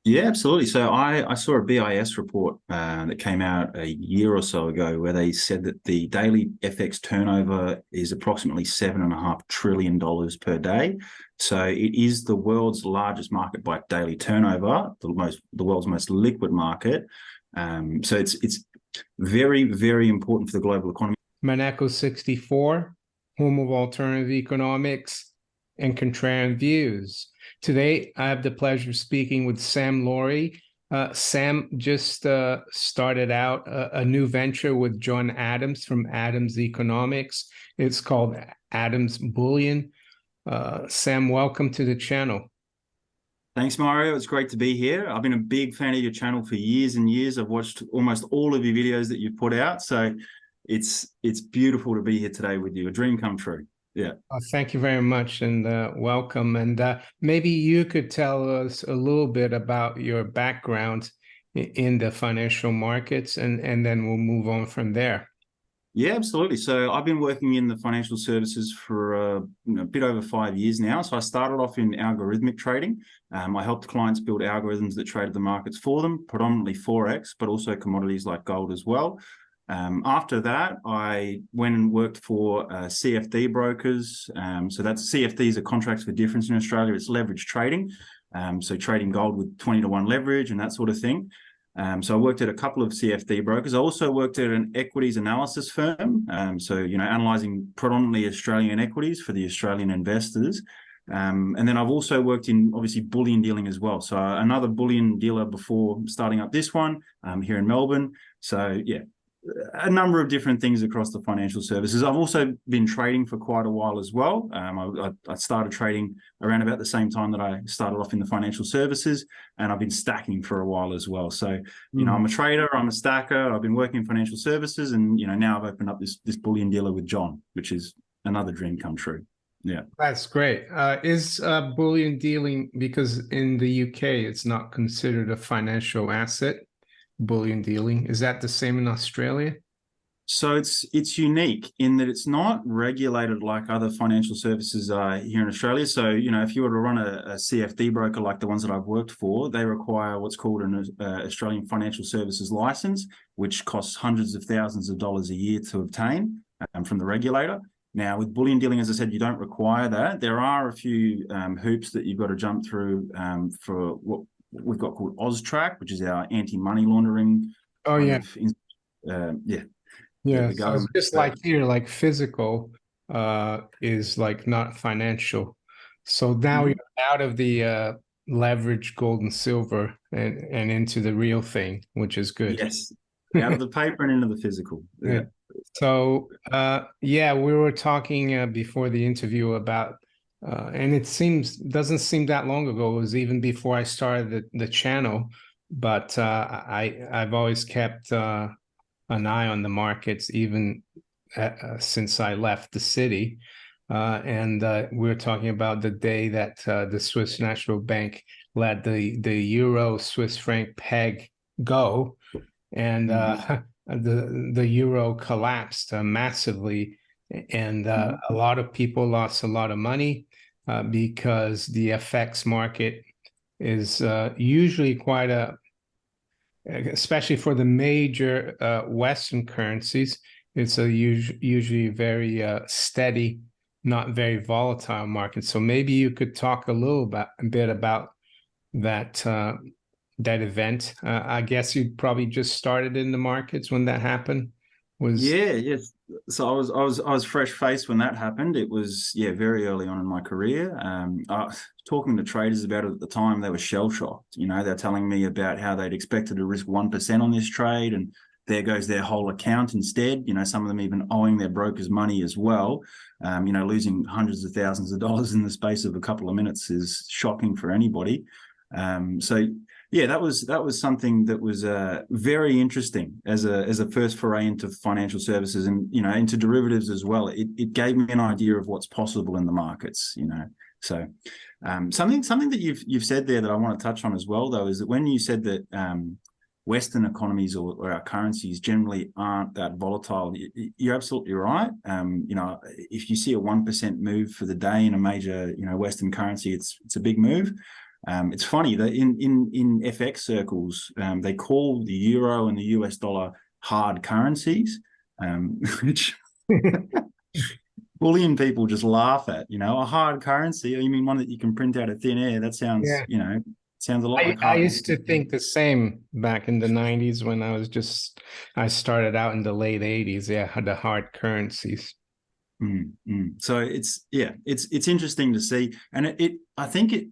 Yeah, absolutely. So I saw a BIS report that came out a year or so ago where they said that the daily FX turnover is approximately $7.5 trillion per day. So it is the world's largest market by daily turnover, the world's most liquid market. So it's very, very important for the global economy. Maneco 64, home of alternative economics and contrarian views. Today, I have the pleasure of speaking with Sam Lawrie. Sam just started out a new venture with John Adams from Adams Economics. It's called Adams Bullion. Sam, welcome to the channel. Thanks, Mario. It's great to be here. I've been a big fan of your channel for years and years. I've watched almost all of your videos that you've put out. So it's beautiful to be here today with you. A dream come true. Yeah. Thank you very much and welcome. And maybe you could tell us a little bit about your background in the financial markets, and then we'll move on from there. Yeah, absolutely. So I've been working in the financial services for a bit over 5 years now. So I started off in algorithmic trading. I helped clients build algorithms that traded the markets for them, predominantly Forex, but also commodities like gold as well. After that, I went and worked for CFD brokers. So that's CFDs are contracts for difference in Australia. It's leverage trading. So trading gold with 20-to-1 leverage and that sort of thing. So I worked at a couple of CFD brokers. I also worked at an equities analysis firm. So, analyzing predominantly Australian equities for the Australian investors. And then I've also worked in obviously bullion dealing as well. So another bullion dealer before starting up this one here in Melbourne. So yeah, a number of different things across the financial services. I've also been trading for quite a while as well. I started trading around about the same time that I started off in the financial services, and I've been stacking for a while as well. So, I'm a trader, I'm a stacker, I've been working in financial services, and, now I've opened up this bullion dealer with John, which is another dream come true. Yeah. That's great. Is bullion dealing, because in the UK it's not considered a financial asset, bullion dealing. Is that the same in Australia? So it's unique in that it's not regulated like other financial services are here in Australia. So, if you were to run a CFD broker like the ones that I've worked for, they require what's called an Australian Financial Services license, which costs hundreds of thousands of dollars a year to obtain from the regulator. Now, with bullion dealing, as I said, you don't require that. There are a few hoops that you've got to jump through for what we've got called AUSTRAC, which is our anti-money laundering. Oh, yeah. Yeah. Yeah, The so it's government. just like here, like physical is like not financial. So now you're out of the leverage gold and silver and into the real thing, which is good. Yes, out of the paper and into the physical. Yeah. Good. So yeah, we were talking before the interview about and it doesn't seem that long ago. It was even before I started the channel, but I've always kept an eye on the markets, even since I left the city. And we were talking about the day that the Swiss National Bank let the euro Swiss franc peg go, and the euro collapsed massively, and a lot of people lost a lot of money because the FX market is usually quite especially for the major Western currencies, it's usually very steady, not very volatile market. So maybe you could talk a bit about that that event. I guess you probably just started in the markets when that happened. Yes. So I was fresh faced when that happened. It was very early on in my career. Talking to traders about it at the time, they were shell shocked. They're telling me about how they'd expected to risk 1% on this trade, and there goes their whole account instead. Some of them even owing their brokers money as well. Losing hundreds of thousands of dollars in the space of a couple of minutes is shocking for anybody. So yeah, that was something that was very interesting as a first foray into financial services and into derivatives as well. It gave me an idea of what's possible in the markets. So something that you've said there that I want to touch on as well, though, is that when you said that Western economies or our currencies generally aren't that volatile, you're absolutely right. If you see a 1% move for the day in a major Western currency, it's a big move. It's funny that in FX circles, they call the euro and the US dollar hard currencies, which bullion people just laugh at. A hard currency. You mean one that you can print out of thin air? That sounds, Yeah. sounds a lot like I hard. used to think the same back in the 90s when I started out in the late 80s. Yeah, the hard currencies. So it's interesting to see, and I think it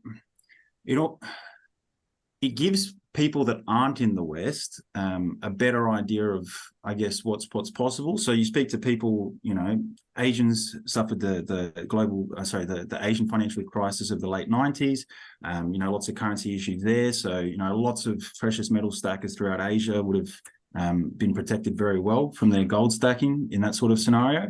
it gives people that aren't in the West a better idea of, I guess, what's possible. So you speak to people, Asians suffered the Asian financial crisis of the late 90s. Lots of currency issues there. So lots of precious metal stackers throughout Asia would have been protected very well from their gold stacking in that sort of scenario.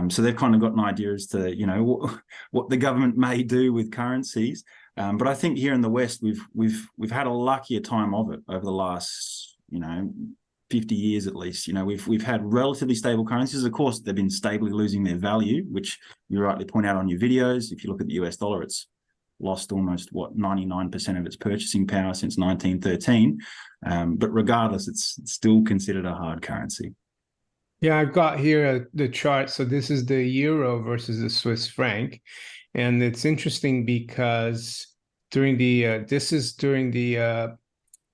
So they've kind of got an idea as to what the government may do with currencies. But I think here in the West, we've had a luckier time of it over the last 50 years at least. We've had relatively stable currencies. Of course, they've been stably losing their value, which you rightly point out on your videos. If you look at the US dollar, it's lost almost 99% of its purchasing power since 1913. But regardless, it's still considered a hard currency. Yeah, I've got here the chart. So this is the euro versus the Swiss franc. And it's interesting because during the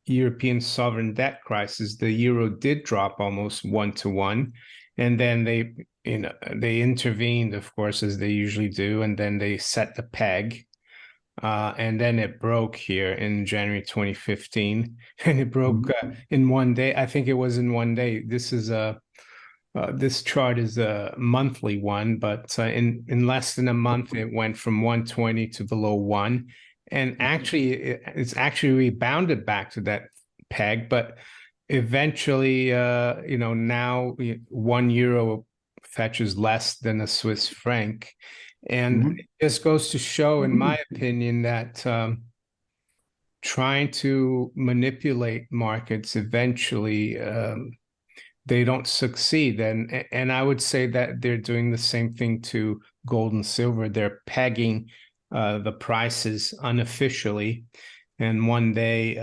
European sovereign debt crisis, the euro did drop almost 1-to-1. And then they intervened, of course, as they usually do, and then they set the peg. And then it broke here in January 2015. And it broke in one day. I think it was in one day. This chart is a monthly one, but in less than a month, it went from 120 to below 1. And actually, it's actually rebounded back to that peg. But eventually, now 1 euro fetches less than a Swiss franc. And it just goes to show, in my opinion, that trying to manipulate markets eventually they don't succeed. And I would say that they're doing the same thing to gold and silver. They're pegging the prices unofficially. And one day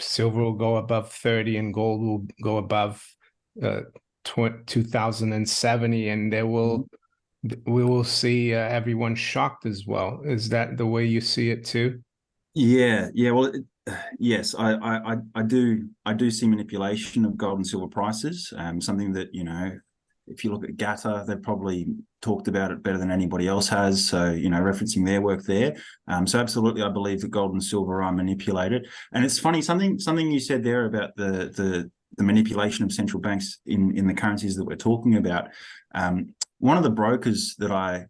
silver will go above 30 and gold will go above 2070. And we will see everyone shocked as well. Is that the way you see it too? Yeah. Well, yes, I do see manipulation of gold and silver prices. Something that if you look at GATA, they've probably talked about it better than anybody else has. So referencing their work there. So absolutely, I believe that gold and silver are manipulated. And it's funny, something you said there about the manipulation of central banks in the currencies that we're talking about. One of the brokers that I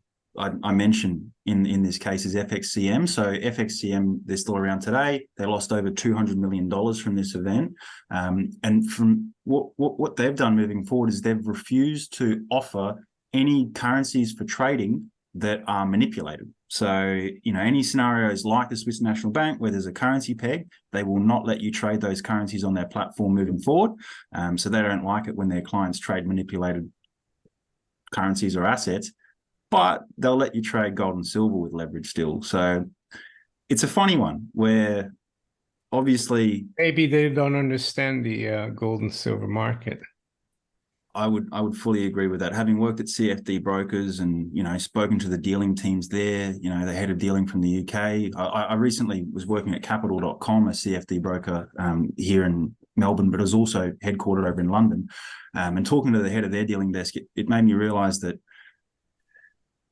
mentioned in this case is FXCM. So FXCM, they're still around today. They lost over $200 million from this event. And from what they've done moving forward is they've refused to offer any currencies for trading that are manipulated. So, any scenarios like the Swiss National Bank where there's a currency peg, they will not let you trade those currencies on their platform moving forward. So they don't like it when their clients trade manipulated currencies or assets, but they'll let you trade gold and silver with leverage still. So it's a funny one where obviously maybe they don't understand the gold and silver market. I would fully agree with that. Having worked at CFD brokers and spoken to the dealing teams there, the head of dealing from the UK. I recently was working at Capital.com, a CFD broker here in Melbourne, but is also headquartered over in London. And talking to the head of their dealing desk, it made me realise that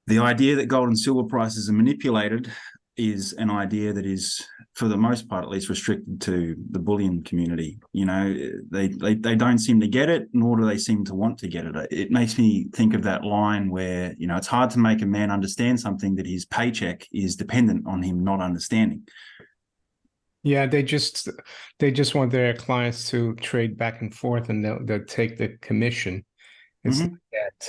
the idea that gold and silver prices are manipulated is an idea that is, for the most part, at least, restricted to the bullion community. They don't seem to get it, nor do they seem to want to get it. It makes me think of that line where, it's hard to make a man understand something that his paycheck is dependent on him not understanding. Yeah, they just want their clients to trade back and forth, and they'll take the commission. It's like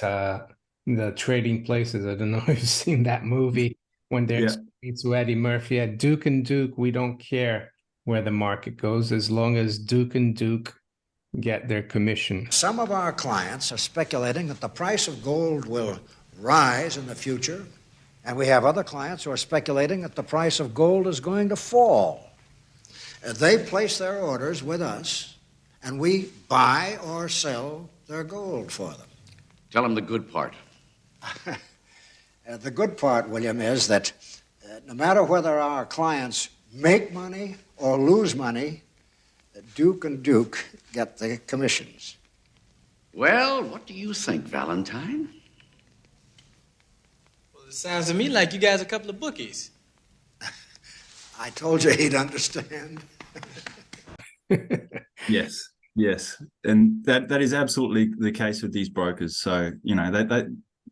that the trading places. I don't know if you've seen that movie when they're explaining to Eddie Murphy at Duke and Duke, we don't care where the market goes as long as Duke and Duke get their commission. Some of our clients are speculating that the price of gold will rise in the future And we have other clients who are speculating that the price of gold is going to fall. They place their orders with us, and we buy or sell their gold for them. Tell them the good part. The good part, William, is that no matter whether our clients make money or lose money, Duke and Duke get the commissions. Well, what do you think, Valentine? Well, it sounds to me like you guys are a couple of bookies. I told you he'd understand. Yes, yes, and that is absolutely the case with these brokers. So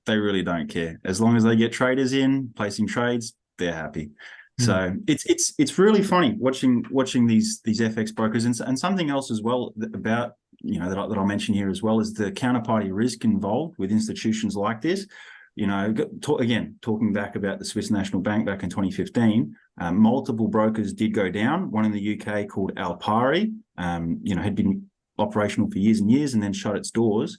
they really don't care as long as they get traders in placing trades. They're happy. So it's really funny watching these FX brokers, and something else as well about that I'll mention here as well is the counterparty risk involved with institutions like this. Talking back about the Swiss National Bank back in 2015, multiple brokers did go down. One in the UK called Alpari, had been operational for years and years and then shut its doors.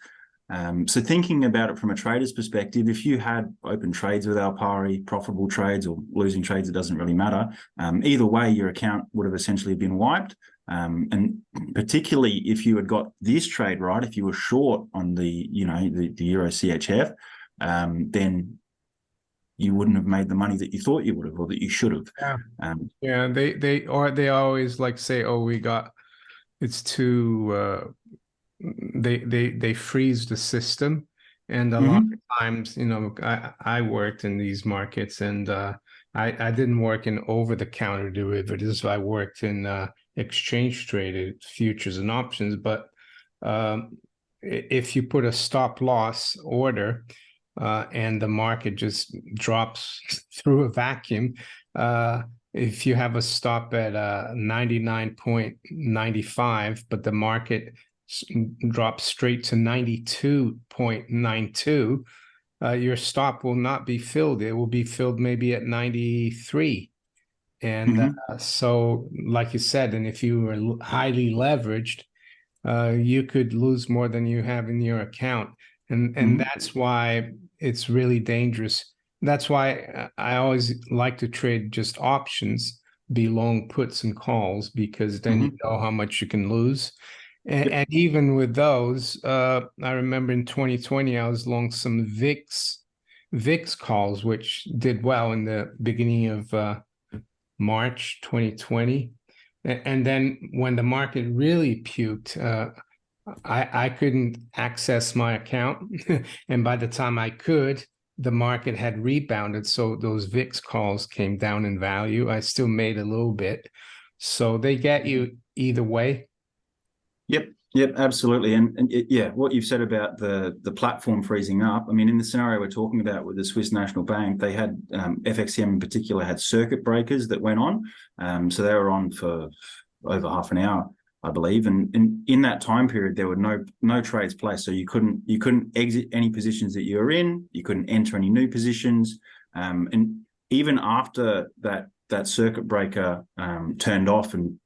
So thinking about it from a trader's perspective, if you had open trades with Alpari, profitable trades or losing trades, it doesn't really matter. Either way, your account would have essentially been wiped. And particularly if you had got this trade right, if you were short on the Euro CHF, then you wouldn't have made the money that you thought you would have or that you should have. They always like say, oh, it's too they freeze the system, and a lot of times I worked in these markets, and I didn't work in over-the-counter derivatives. I worked in exchange traded futures and options, but if you put a stop loss order and the market just drops through a vacuum, if you have a stop at 99.95, but the market drops straight to 92.92, your stop will not be filled. It will be filled maybe at 93. And so, like you said, and if you were highly leveraged, you could lose more than you have in your account. And that's why it's really dangerous. That's why I always like to trade just options, be long puts and calls, because then you know how much you can lose. And even with those, I remember in 2020, I was long some VIX calls, which did well in the beginning of March 2020. And then when the market really puked, I couldn't access my account. And by the time I could, the market had rebounded. So those VIX calls came down in value. I still made a little bit. So they get you either way. Yep, absolutely. And what you've said about the platform freezing up, I mean, in the scenario we're talking about with the Swiss National Bank, they had FXCM in particular had circuit breakers that went on. So they were on for over half an hour, I believe. And in that time period, there were no trades placed. So you couldn't exit any positions that you were in, you couldn't enter any new positions. And even after that circuit breaker turned off and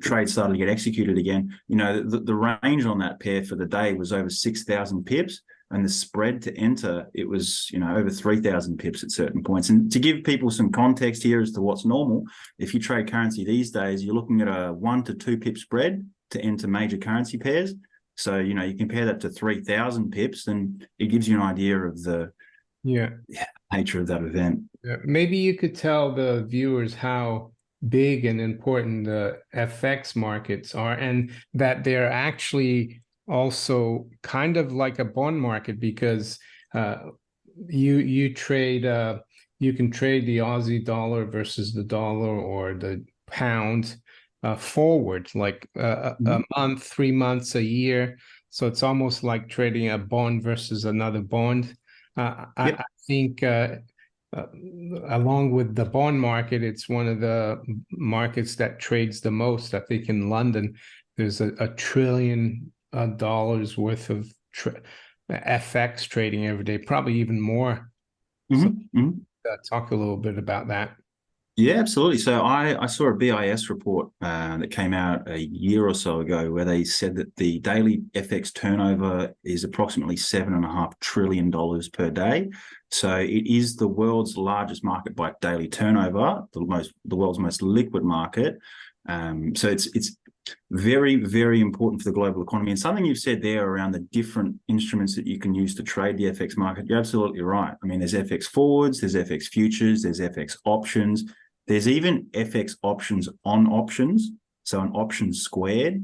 trades started to get executed again, the range on that pair for the day was over 6,000 pips, and the spread to enter, it was over 3,000 pips at certain points. And to give people some context here as to what's normal, if you trade currency these days, you're looking at a 1 to 2 pip spread to enter major currency pairs. So you compare that to 3,000 pips, and it gives you an idea of the nature of that event. Maybe you could tell the viewers how big and important the FX markets are, and that they're actually also kind of like a bond market, because you trade you can trade the Aussie dollar versus the dollar or the pound forward, like a month, 3 months, a year. So it's almost like trading a bond versus another bond. I think along with the bond market, it's one of the markets that trades the most. I think in London, there's a $1 trillion worth of FX trading every day, probably even more. So talk a little bit about that. Yeah, absolutely. So I saw a BIS report that came out a year or so ago where they said that the daily FX turnover is approximately $7.5 trillion per day. So it is the world's largest market by daily turnover, the world's most liquid market. So it's very, very important for the global economy. And something you've said there around the different instruments that you can use to trade the FX market, you're absolutely right. I mean, there's FX forwards, there's FX futures, there's FX options. There's even FX options on options, so an option squared,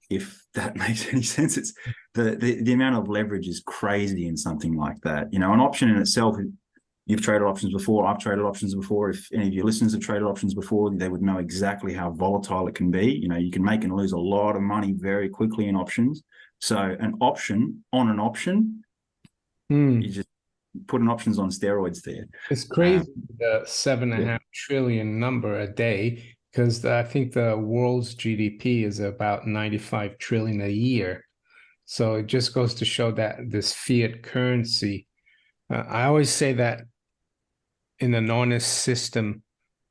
if that makes any sense. It's the amount of leverage is crazy in something like that. You know, an option in itself, you've traded options before, I've traded options before. If any of your listeners have traded options before, they would know exactly how volatile it can be. You know, you can make and lose a lot of money very quickly in options. So an option on an option, you just putting options on steroids there. It's crazy, the 7.5 trillion number a day, because I think the world's GDP is about 95 trillion a year. So it just goes to show that this fiat currency, I always say that in an honest system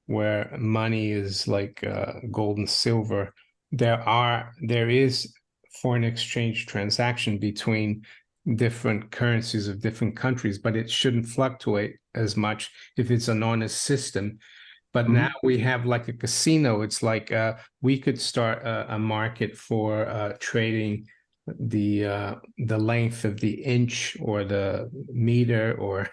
where money is like gold and silver, there is foreign exchange transaction between different currencies of different countries, but it shouldn't fluctuate as much if it's an honest system. But now we have like a casino. It's like we could start a market for trading the length of the inch or the meter or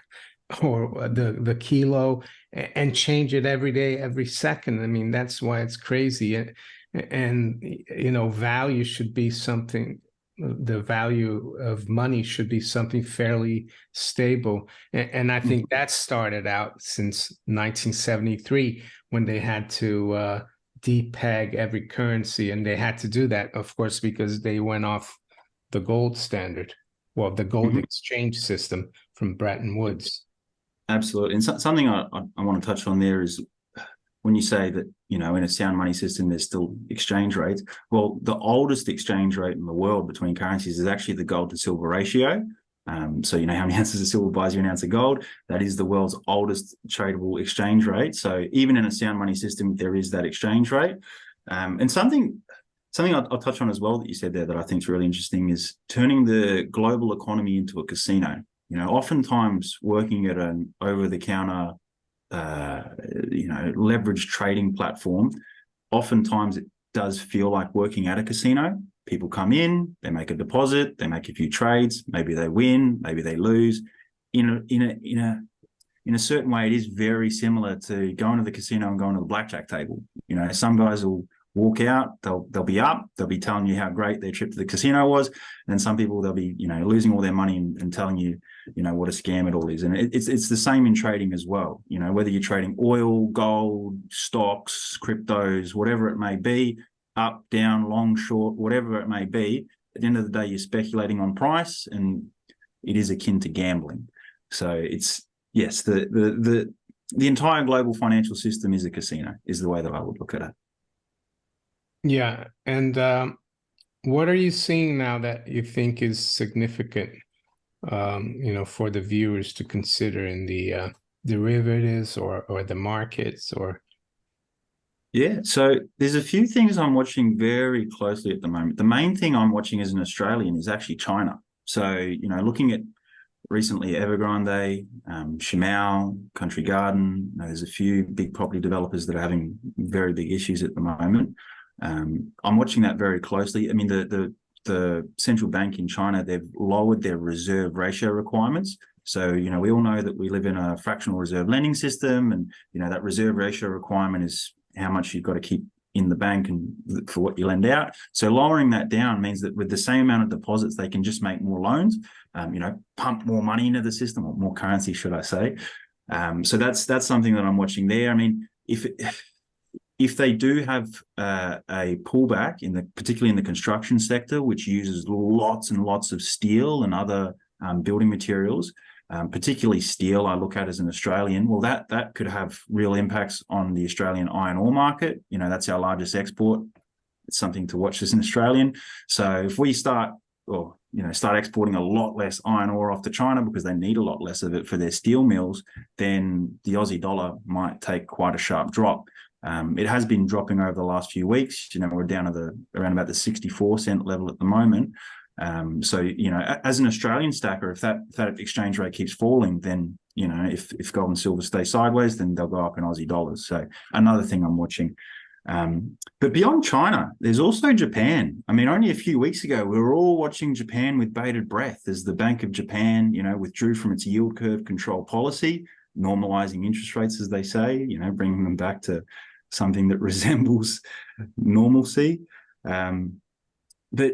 the kilo, and change it every day, every second. I mean, that's why it's crazy. And you know, value should be something, the value of money should be something fairly stable. And I think that started out since 1973 when they had to depeg every currency. And they had to do that, of course, because they went off the gold standard, well, the gold exchange system from Bretton Woods. Absolutely. And something I want to touch on there is when you say that, you know, in a sound money system, there's still exchange rates. Well, the oldest exchange rate in the world between currencies is actually the gold to silver ratio. So you know how many ounces of silver buys you an ounce of gold? That is the world's oldest tradable exchange rate. So even in a sound money system, there is that exchange rate. And something I'll touch on as well that you said there that I think is really interesting is turning the global economy into a casino. You know, oftentimes working at an over-the-counter you know, leverage trading platform, oftentimes it does feel like working at a casino. People come in, they make a deposit, they make a few trades, maybe they win, maybe they lose. In a certain way, it is very similar to going to the casino and going to the blackjack table. You know, some guys will walk out, they'll be up, they'll be telling you how great their trip to the casino was, and then some people, they'll be, you know, losing all their money and telling you, you know, what a scam it all is. And it's the same in trading as well. You know, whether you're trading oil, gold, stocks, cryptos, whatever it may be, up, down, long, short, whatever it may be, at the end of the day, you're speculating on price, and it is akin to gambling. So it's, yes, the entire global financial system is a casino, is the way that I would look at it. Yeah. And what are you seeing now that you think is significant, you know, for the viewers to consider in the derivatives or the markets or? Yeah, so there's a few things I'm watching very closely at the moment. The main thing I'm watching as an Australian is actually China. So, you know, looking at recently Evergrande, Shimao, Country Garden, you know, there's a few big property developers that are having very big issues at the moment. I'm watching that very closely. I mean, the central bank in China, they've lowered their reserve ratio requirements. So, you know, we all know that we live in a fractional reserve lending system, and, you know, that reserve ratio requirement is how much you've got to keep in the bank and for what you lend out. So lowering that down means that with the same amount of deposits, they can just make more loans, you know, pump more money into the system, or more currency, should I say. So that's something that I'm watching there. I mean, if they do have a pullback particularly in the construction sector, which uses lots and lots of steel and other building materials, particularly steel, I look at as an Australian, well, that could have real impacts on the Australian iron ore market. You know, that's our largest export. It's something to watch as an Australian. So if we start, or start exporting a lot less iron ore off to China because they need a lot less of it for their steel mills, then the Aussie dollar might take quite a sharp drop. It has been dropping over the last few weeks. We're down to around about the 64-cent level at the moment. So, as an Australian stacker, if that exchange rate keeps falling, then, if gold and silver stay sideways, then they'll go up in Aussie dollars. So another thing I'm watching. But beyond China, there's also Japan. I mean, only a few weeks ago, we were all watching Japan with bated breath as the Bank of Japan, withdrew from its yield curve control policy, normalizing interest rates, as they say, bringing them back to something that resembles normalcy. But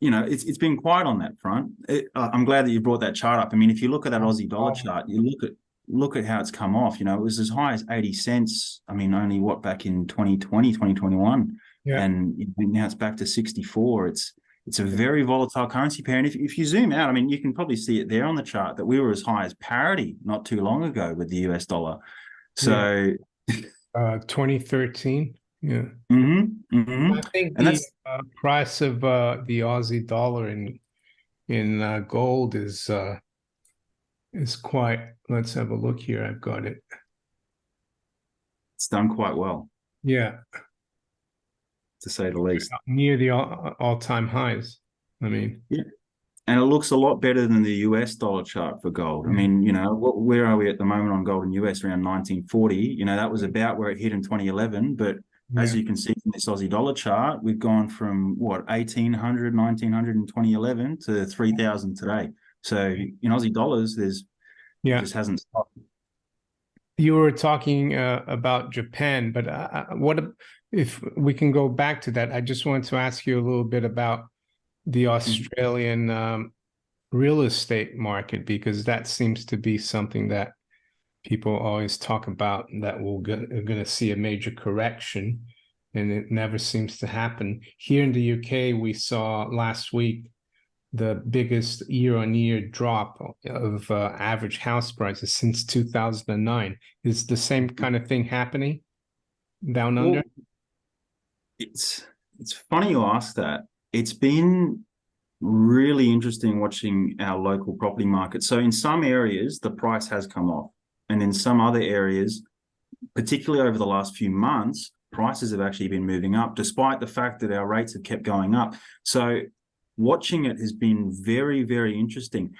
it's been quiet on that front. I'm glad that you brought that chart up. I mean, if you look at that Aussie dollar chart, you look at how it's come off. It was as high as 80 cents. I mean, only back in 2020, 2021. Yeah. And now it's back to 64. It's a very volatile currency pair. And if you zoom out, I mean, you can probably see it there on the chart that we were as high as parity not too long ago with the US dollar. So 2013. Yeah. I think the price of the Aussie dollar in gold is quite. Let's have a look here. I've got it. It's done quite well. Yeah, to say the least. Near the all-time highs. I mean, yeah. And it looks a lot better than the US dollar chart for gold. I mean, where are we at the moment on gold in US? Around 1940. That was about where it hit in 2011. But as you can see from this Aussie dollar chart, we've gone from 1800, 1900 in 2011 to 3000 today. So in Aussie dollars, it just hasn't stopped. You were talking about Japan, but what if we can go back to that? I just wanted to ask you a little bit about the Australian real estate market, because that seems to be something that people always talk about, that we're going to see a major correction, and it never seems to happen. Here in the UK, we saw last week the biggest year-on-year drop of average house prices since 2009. Is the same kind of thing happening down under? Well, it's funny you ask that. It's been really interesting watching our local property market. So in some areas, the price has come off. And in some other areas, particularly over the last few months, prices have actually been moving up, despite the fact that our rates have kept going up. So watching it has been very, very interesting.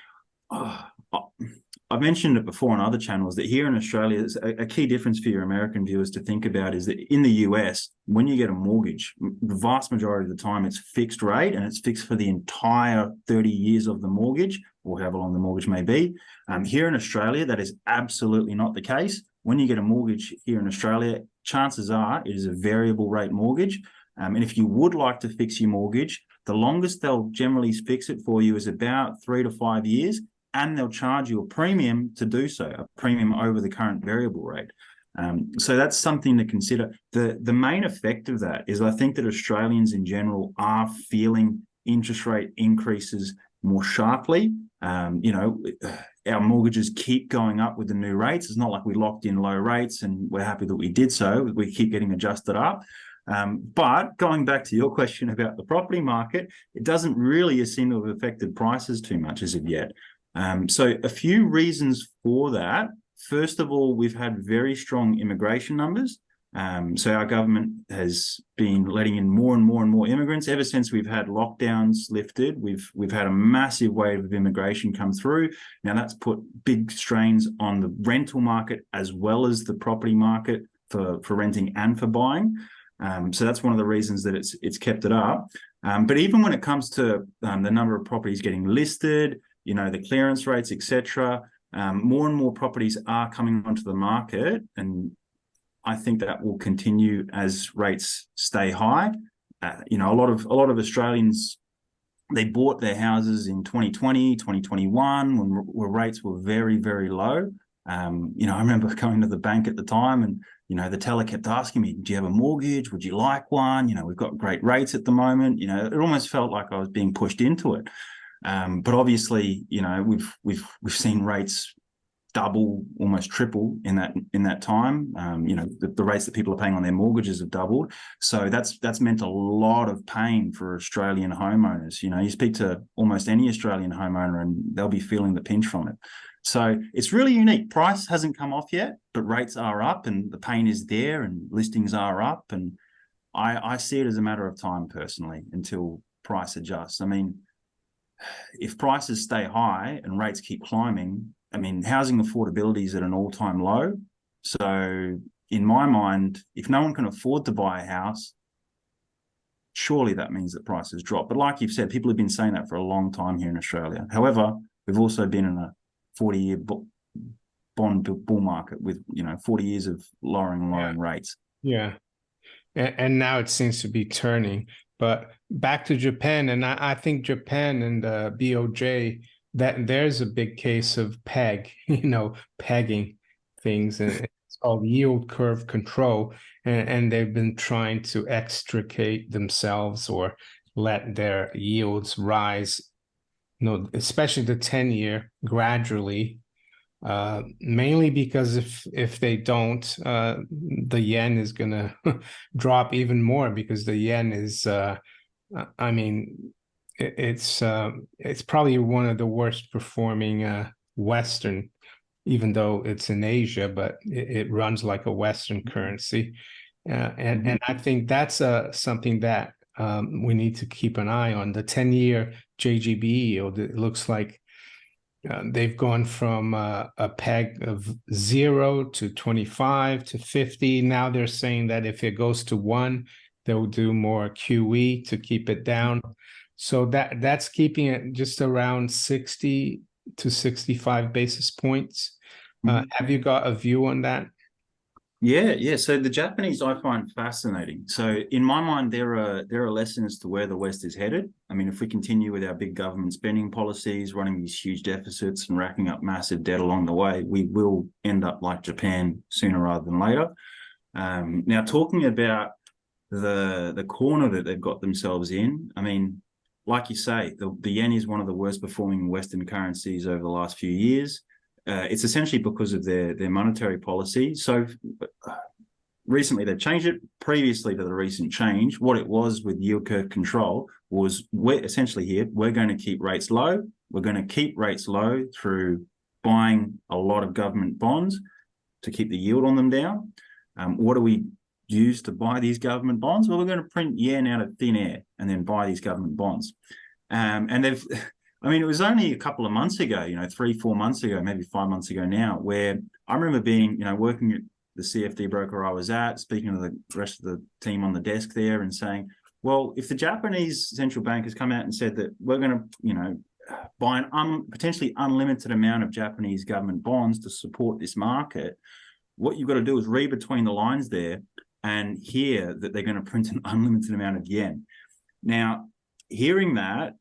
I've mentioned it before on other channels that here in Australia, a key difference for your American viewers to think about is that in the US, when you get a mortgage, the vast majority of the time it's fixed rate, and it's fixed for the entire 30 years of the mortgage, or however long the mortgage may be. Here in Australia, that is absolutely not the case. When you get a mortgage here in Australia, chances are it is a variable rate mortgage. And if you would like to fix your mortgage, the longest they'll generally fix it for you is about 3 to 5 years, and they'll charge you a premium to do so, a premium over the current variable rate. So that's something to consider. The main effect of that is I think that Australians in general are feeling interest rate increases more sharply. Our mortgages keep going up with the new rates. It's not like we locked in low rates and we're happy that we did so. We keep getting adjusted up. But going back to your question about the property market, it doesn't really seem to have affected prices too much as of yet. So a few reasons for that. First of all, we've had very strong immigration numbers. So our government has been letting in more and more and more immigrants. Ever since we've had lockdowns lifted, we've had a massive wave of immigration come through. Now that's put big strains on the rental market as well as the property market for renting and for buying. So that's one of the reasons that it's kept it up. But even when it comes to the number of properties getting listed, the clearance rates, etc., more and more properties are coming onto the market, and I think that will continue as rates stay high. A lot of Australians, they bought their houses in 2020, 2021 when rates were very, very low. I remember going to the bank at the time, and the teller kept asking me, "Do you have a mortgage? Would you like one? We've got great rates at the moment." It almost felt like I was being pushed into it. But obviously, we've seen rates double, almost triple in that time. You know, the rates that people are paying on their mortgages have doubled. So that's meant a lot of pain for Australian homeowners. You know, you speak to almost any Australian homeowner and they'll be feeling the pinch from it. So it's really unique. Price hasn't come off yet, but rates are up and the pain is there and listings are up. And I see it as a matter of time personally until price adjusts. I mean, if prices stay high and rates keep climbing, I mean, housing affordability is at an all-time low. So in my mind, if no one can afford to buy a house, surely that means that prices drop. But like you've said, people have been saying that for a long time here in Australia. However, we've also been in a 40-year bond bull market with, you know, 40 years of lowering rates. Yeah. And now it seems to be turning. But back to Japan, and I think Japan and the BOJ, that there's a big case of pegging things, and it's called yield curve control, and they've been trying to extricate themselves or let their yields rise, especially the 10-year gradually, mainly because if they don't, the yen is going to drop even more, because the yen is, I mean, it's probably one of the worst performing Western, even though it's in Asia, but it runs like a Western currency. And I think that's something that we need to keep an eye on. The 10-year JGB yield, it looks like they've gone from a peg of 0 to 25 to 50. Now they're saying that if it goes to 1, they'll do more QE to keep it down. So that's keeping it just around 60 to 65 basis points. Have you got a view on that? Yeah. So the Japanese I find fascinating. So in my mind, there are lessons to where the West is headed. I mean, if we continue with our big government spending policies, running these huge deficits and racking up massive debt along the way, we will end up like Japan sooner rather than later. Now, talking about the corner that they've got themselves in, I mean, like you say, the yen is one of the worst performing Western currencies over the last few years. It's essentially because of their monetary policy. So recently they've changed it. Previously to the recent change, what it was with yield curve control was we're going to keep rates low. We're going to keep rates low through buying a lot of government bonds to keep the yield on them down. What do we use to buy these government bonds? Well, we're going to print yen out of thin air and then buy these government bonds. And they've... I mean, it was only a couple of months ago, 3-4 months ago, maybe 5 months ago now, where I remember being, working at the CFD broker I was at, speaking to the rest of the team on the desk there and saying, well, if the Japanese central bank has come out and said that we're going to, buy an potentially unlimited amount of Japanese government bonds to support this market, what you've got to do is read between the lines there and hear that they're going to print an unlimited amount of yen. Now, hearing that,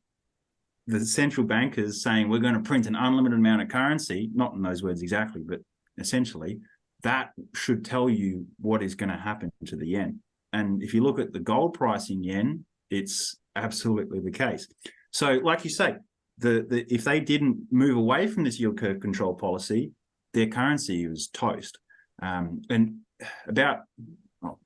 the central bankers saying we're going to print an unlimited amount of currency, not in those words exactly, but essentially, that should tell you what is going to happen to the yen. And if you look at the gold price in yen, it's absolutely the case. So like you say, if they didn't move away from this yield curve control policy, their currency was toast. And about,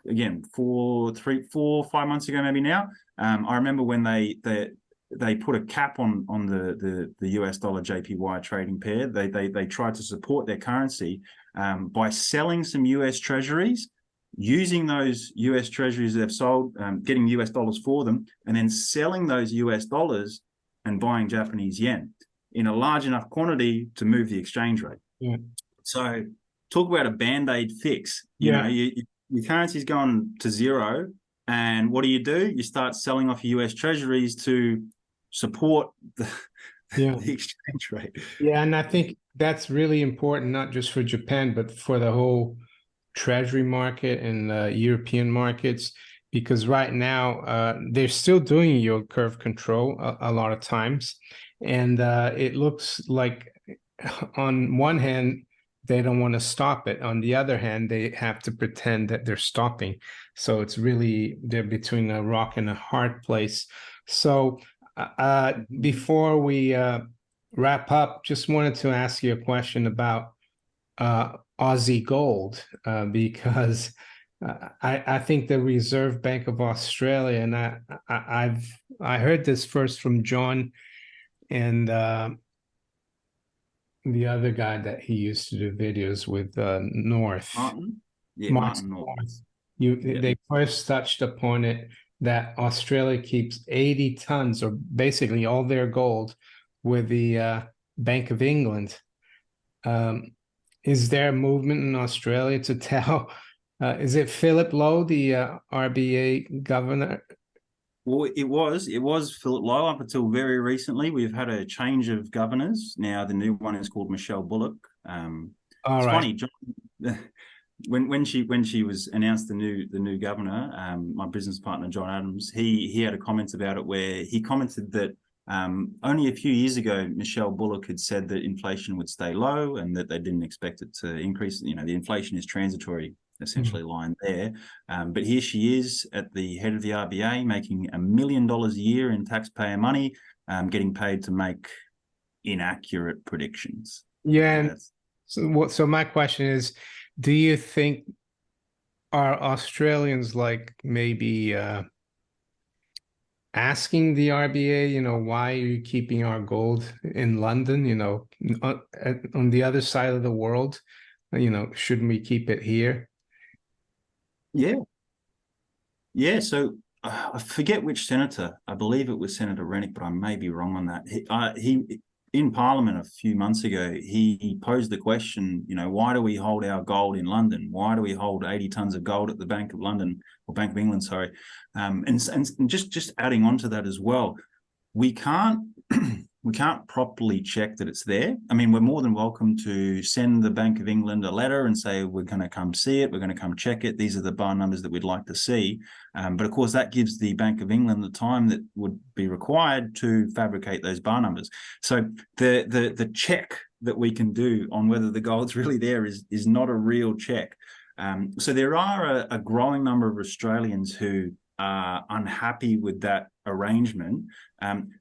again, 4-5 months ago, maybe now, I remember when they put a cap on the US dollar JPY trading pair. They tried to support their currency by selling some US treasuries, using those US treasuries they've sold, getting US dollars for them, and then selling those US dollars and buying Japanese yen in a large enough quantity to move the exchange rate. Yeah. So talk about a Band-Aid fix. Your currency's gone to zero, and what do? You start selling off your US treasuries to support the exchange rate. Yeah, and I think that's really important, not just for Japan, but for the whole treasury market and European markets, because right now they're still doing yield curve control a lot of times. And it looks like on one hand, they don't want to stop it. On the other hand, they have to pretend that they're stopping. So it's really, they're between a rock and a hard place. So before we wrap up, just wanted to ask you a question about Aussie gold because I think the Reserve Bank of Australia, and I heard this first from John and the other guy that he used to do videos with, North. Martin? Yeah, Martin Martin North. They first touched upon it that Australia keeps 80 tons, or basically all their gold, with the Bank of England. Is there a movement in Australia to tell? Is it Philip Lowe, the RBA governor? Well, it was Philip Lowe up until very recently. We've had a change of governors. Now the new one is called Michelle Bullock. It's funny, John, when she was announced the new governor, my business partner John Adams, he had a comment about it where he commented that only a few years ago Michelle Bullock had said that inflation would stay low and that they didn't expect it to increase. You know, the inflation is transitory, essentially line there. But here she is at the head of the RBA, making $1 million a year in taxpayer money, getting paid to make inaccurate predictions. Yeah. So my question is, do you think are Australians like maybe asking the RBA, you know, why are you keeping our gold in London, you know, on the other side of the world? You know, shouldn't we keep it here? Yeah. So I forget which senator. I believe it was Senator Rennick, but I may be wrong on that. He in Parliament a few months ago, he posed the question, you know, why do we hold our gold in London? Why do we hold 80 tons of gold at the Bank of London, or Bank of England, sorry? And just adding on to that as well, we can't properly check that it's there. I mean, we're more than welcome to send the Bank of England a letter and say, we're going to come see it, we're going to come check it, these are the bar numbers that we'd like to see. But of course, that gives the Bank of England the time that would be required to fabricate those bar numbers. So the check that we can do on whether the gold's really there is not a real check. So there are a growing number of Australians who are unhappy with that arrangement.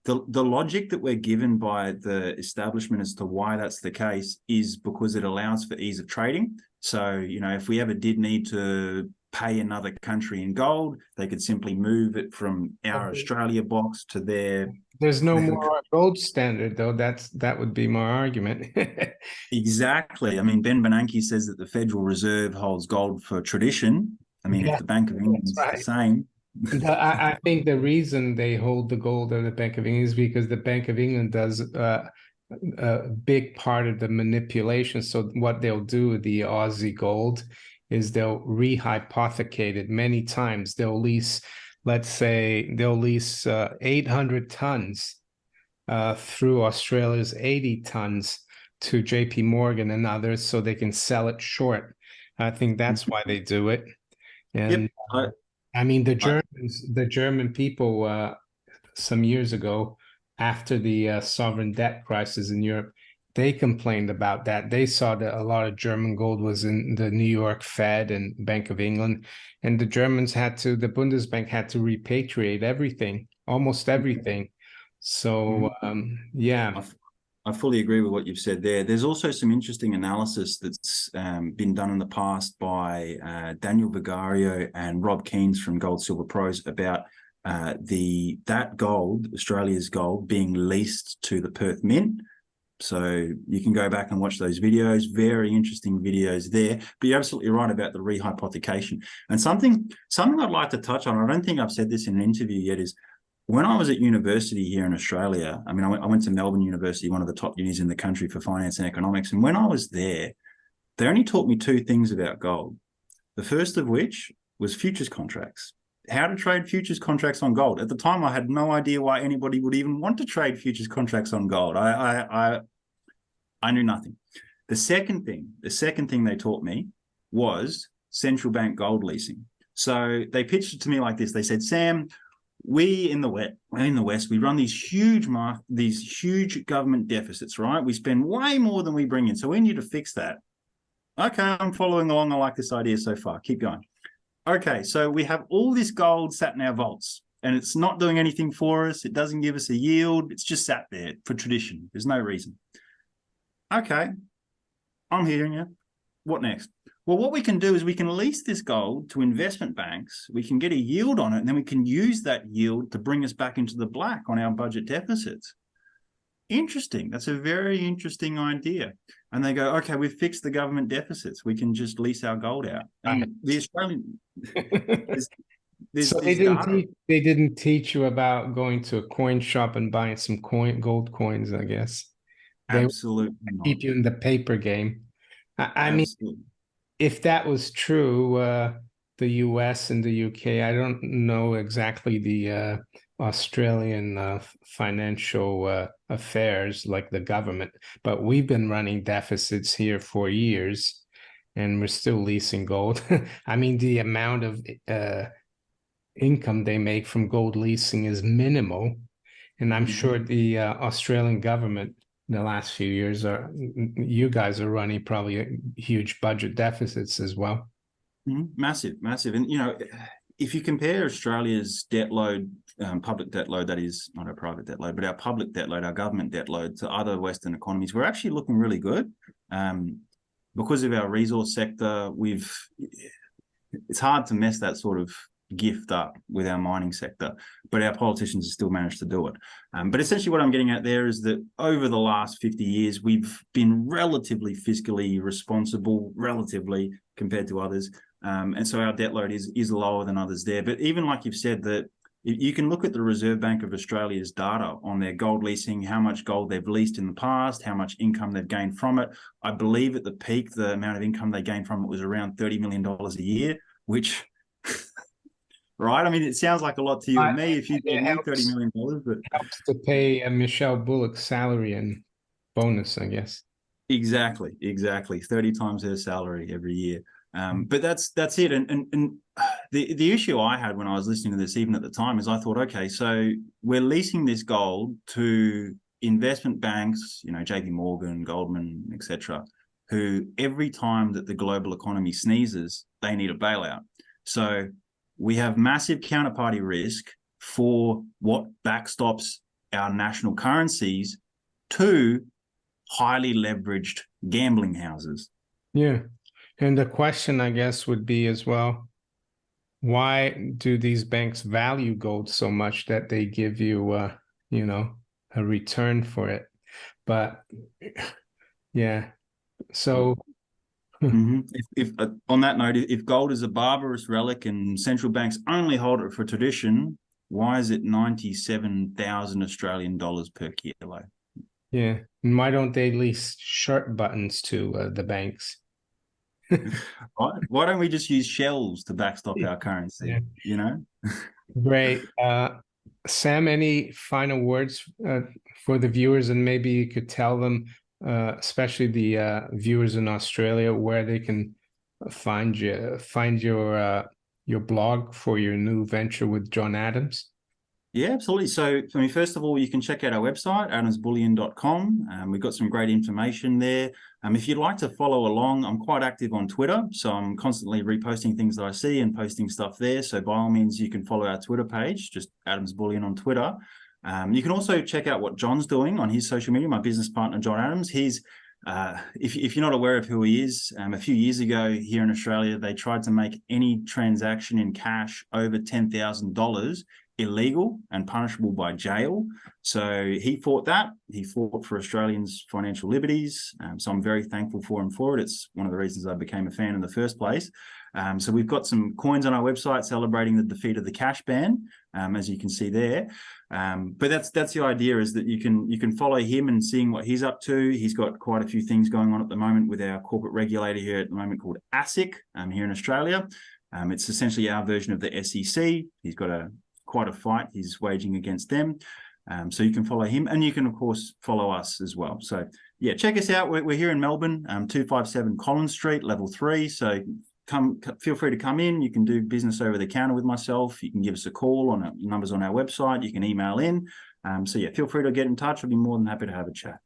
The logic that we're given by the establishment as to why that's the case is because it allows for ease of trading. So, you know, if we ever did need to pay another country in gold, they could simply move it from our Australia box to their... There's no more gold standard, though. That would be my argument. Exactly. I mean, Ben Bernanke says that the Federal Reserve holds gold for tradition. I mean, if the Bank of England is the same... I think the reason they hold the gold at the Bank of England is because the Bank of England does a big part of the manipulation. So what they'll do with the Aussie gold is they'll rehypothecate it many times. They'll lease, let's say, 800 tons through Australia's 80 tons to JP Morgan and others so they can sell it short. I think that's why they do it. And I mean, the German people, some years ago, after the sovereign debt crisis in Europe, they complained about that. They saw that a lot of German gold was in the New York Fed and Bank of England, and the Bundesbank had to repatriate everything, almost everything. So, yeah. I fully agree with what you've said there. There's also some interesting analysis that's been done in the past by Daniel Vigario and Rob Keynes from Gold Silver Pros about that gold, Australia's gold, being leased to the Perth Mint. So you can go back and watch those videos. Very interesting videos there. But you're absolutely right about the rehypothecation. And something I'd like to touch on, I don't think I've said this in an interview yet, is when I was at university here in Australia, I mean, I went to Melbourne University, one of the top unis in the country for finance and economics. And when I was there, they only taught me two things about gold. The first of which was futures contracts, how to trade futures contracts on gold. At the time, I had no idea why anybody would even want to trade futures contracts on gold. I knew nothing. The second thing they taught me was central bank gold leasing. So they pitched it to me like this. They said, Sam, we in the West, we run these huge government deficits, right? We spend way more than we bring in. So we need to fix that. Okay, I'm following along. I like this idea so far. Keep going. Okay, so we have all this gold sat in our vaults and it's not doing anything for us. It doesn't give us a yield. It's just sat there for tradition. There's no reason. Okay, I'm hearing you. what next? Well, what we can do is we can lease this gold to investment banks. We can get a yield on it, and then we can use that yield to bring us back into the black on our budget deficits. Interesting. That's a very interesting idea. And they go, okay, we've fixed the government deficits. We can just lease our gold out. And the Australian... So they didn't teach you about going to a coin shop and buying some gold coins, I guess. They Absolutely keep you in the paper game. I mean, Absolutely. if that was true, the US and the UK, I don't know exactly the Australian financial affairs, like the government, but we've been running deficits here for years, and we're still leasing gold. I mean, the amount of income they make from gold leasing is minimal, and I'm sure the Australian government in the last few years you guys are running probably huge budget deficits as well. Massive. And, if you compare Australia's debt load, public debt load, that is not our private debt load, but our public debt load, our government debt load to other Western economies, we're actually looking really good. Because of our resource sector, it's hard to mess that sort of gift up with our mining sector, but our politicians have still managed to do it. But essentially what I'm getting at there is that over the last 50 years, we've been relatively fiscally responsible, relatively, compared to others. And so our debt load is lower than others there. But even like you've said, that you can look at the Reserve Bank of Australia's data on their gold leasing, how much gold they've leased in the past, how much income they've gained from it. I believe at the peak, the amount of income they gained from it was around $30 million a year, which... Right, I mean, it sounds like a lot to you and me if you get $30 million, but helps to pay Michelle Bullock's salary and bonus, I guess. Exactly. 30 times her salary every year. But that's it. And the issue I had when I was listening to this, even at the time, is I thought, okay, so we're leasing this gold to investment banks, JP Morgan, Goldman, etc., who every time that the global economy sneezes, they need a bailout. So we have massive counterparty risk for what backstops our national currencies to highly leveraged gambling houses. Yeah. And the question, I guess, would be as well, why do these banks value gold so much that they give you, a return for it? But yeah, so... If on that note, if gold is a barbarous relic and central banks only hold it for tradition, why is it 97,000 Australian dollars per kilo? Yeah, and why don't they lease shirt buttons to the banks? Why don't we just use shells to backstop our currency? Great. Sam, any final words for the viewers, and maybe you could tell them, especially the viewers in Australia, where they can find your blog for your new venture with John Adams? Yeah, absolutely. So, first of all, you can check out our website, adamsbullion.com. We've got some great information there. If you'd like to follow along, I'm quite active on Twitter, so I'm constantly reposting things that I see and posting stuff there. So by all means, you can follow our Twitter page, just Adams Bullion on Twitter. You can also check out what John's doing on his social media, my business partner, John Adams. He's, if you're not aware of who he is, a few years ago here in Australia, they tried to make any transaction in cash over $10,000 illegal and punishable by jail. So he fought that. He fought for Australians' financial liberties. So I'm very thankful for him for it. It's one of the reasons I became a fan in the first place. So we've got some coins on our website celebrating the defeat of the cash ban, as you can see there. But that's the idea, is that you can follow him and seeing what he's up to. He's got quite a few things going on at the moment with our corporate regulator here at the moment called ASIC here in Australia. It's essentially our version of the SEC. He's got quite a fight he's waging against them. So you can follow him, and you can, of course, follow us as well. So yeah, check us out. We're here in Melbourne, 257 Collins Street, level 3. So feel free to come in. You can do business over the counter with myself. You can give us a call on our numbers on our website. You can email in. So yeah, feel free to get in touch. I'll be more than happy to have a chat.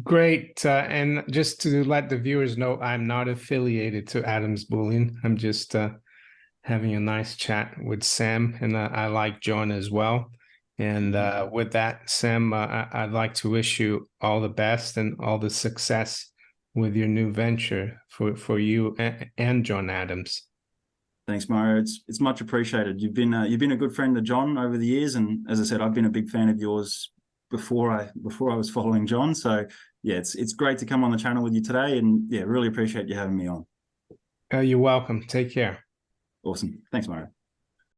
Great. And just to let the viewers know, I'm not affiliated to Adams Bullion. I'm just having a nice chat with Sam, and I like John as well. And with that, Sam, I'd like to wish you all the best and all the success with your new venture for you and John Adams. Thanks, Mario. It's much appreciated. You've been a good friend to John over the years, and as I said, I've been a big fan of yours before I was following John. So yeah, it's great to come on the channel with you today, and yeah, really appreciate you having me on. You're welcome. Take care. Awesome. Thanks, Mario.